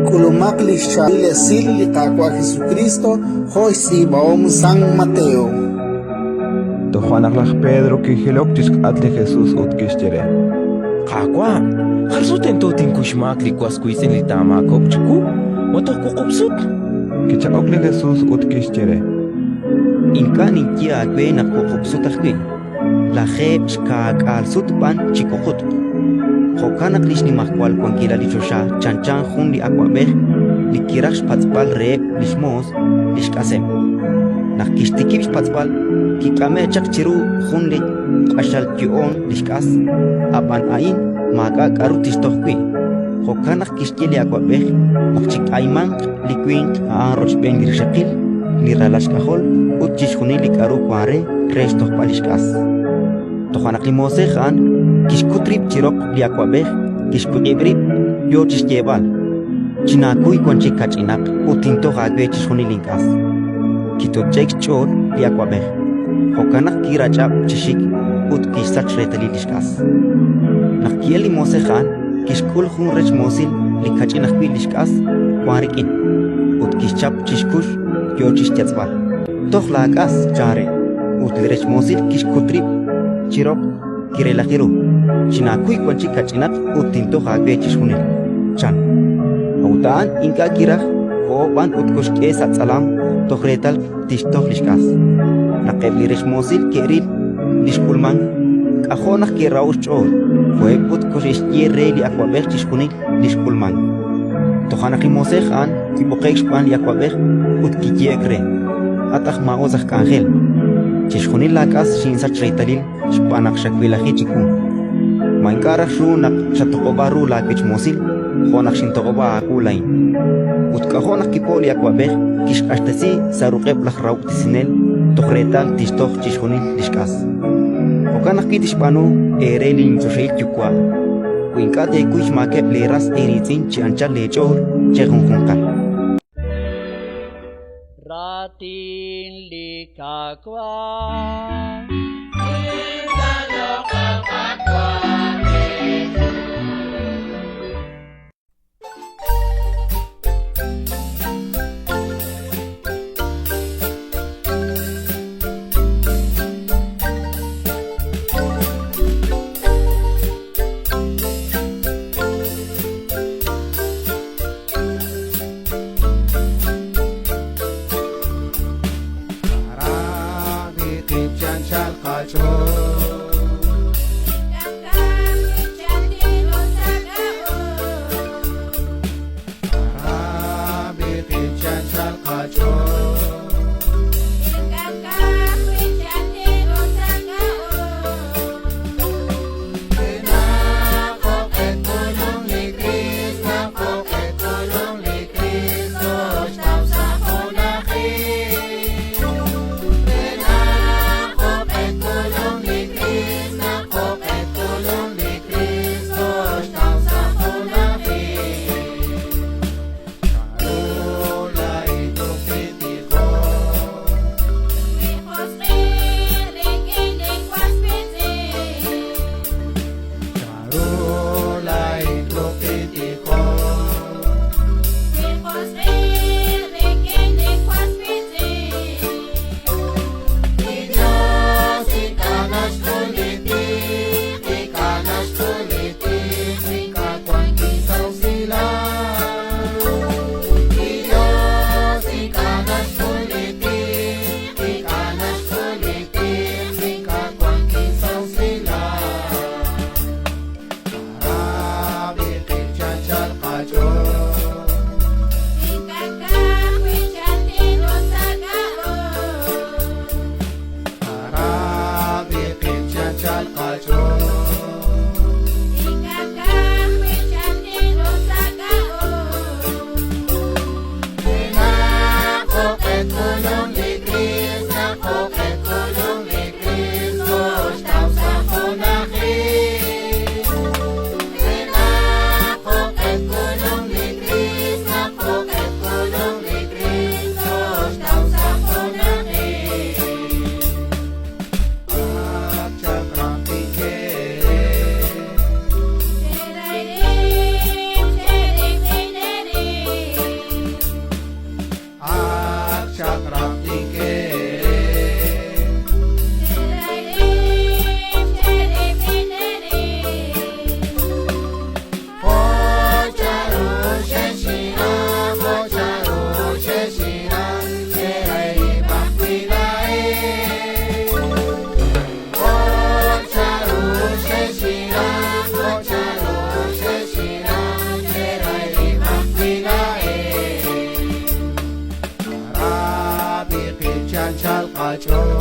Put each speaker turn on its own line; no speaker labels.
Kulumakli siya lesil li kakwa Jesucristo hoy si baom San Mateo.
To Juanaklaj Pedro kijilok atle Jesús utkistere.
Kakwa, harsuten to tinkushmak li kwaskuisen li tamakok chiku, motok kukupsut.
Kichakokli Jesús utkistere.
Inka ninkia akwe na kukupsut akwe. La jeb shkak al sut pan chikokut. Hokanak lishni makwal kwankila lichosha chanchan hun li akwabeh li kirash patspal reeb lishmos lishkasem. Nak kishtikibish patspal kikame chak chiru hun li ashal kion lishkas apan ain maka karu tishtohkwi. Hokanak kishtili akwabeh makchik ayman likwin aanroch bengir shakil li ralash kahol utchish huni li karu kware resh tohpal lishkas. Tohanak limose khan kishkutrip chirok liakwabeh kishkuibrip yo chisjebal chinakuy konchi kachinak utinto gagwe chishunilinkas kito chek chor liakwabeh hokanak kirachap chishik ut kisach retalilishkas nakieli mose khan kishkul hun rech mosil likachinak pilishkas warikin ut kischap chishkush yo chisjatzbal toh lakas chare ut lirech mosil kishkutrip chirok kirelakiru chinakuy kwanchi kachinak utinto hagwe chishunil chan autan inka kiraj ko ban utkosh ke satsalam tohretal tishtoh lishkas naqebli reshmosil keril lishkulman kajonak ke raush chor fue utkosh ishtierre li akwabeh chishunil lishkulman tohanak limose khan kiboqex pan li akwabeh utkiyekre ataj maozaj kanjel chishunil lakas shinsa chreitalil shpanak shakwilahi chikun Mankara shunak chatokobaru lakich mosil, honak shintokoba akulain. Utka honak kipoli akwabeh, kish ashtasi sarukeb lak rauk tisinel, tohretal tishtoh chishunil lishkas. Hokanak kitishpanu erelin chosheil chukwa. Winkate kuish makeb leras eritzin chiancha lechor chehunkunkal.
Ratin likakwa.
Shall
Chong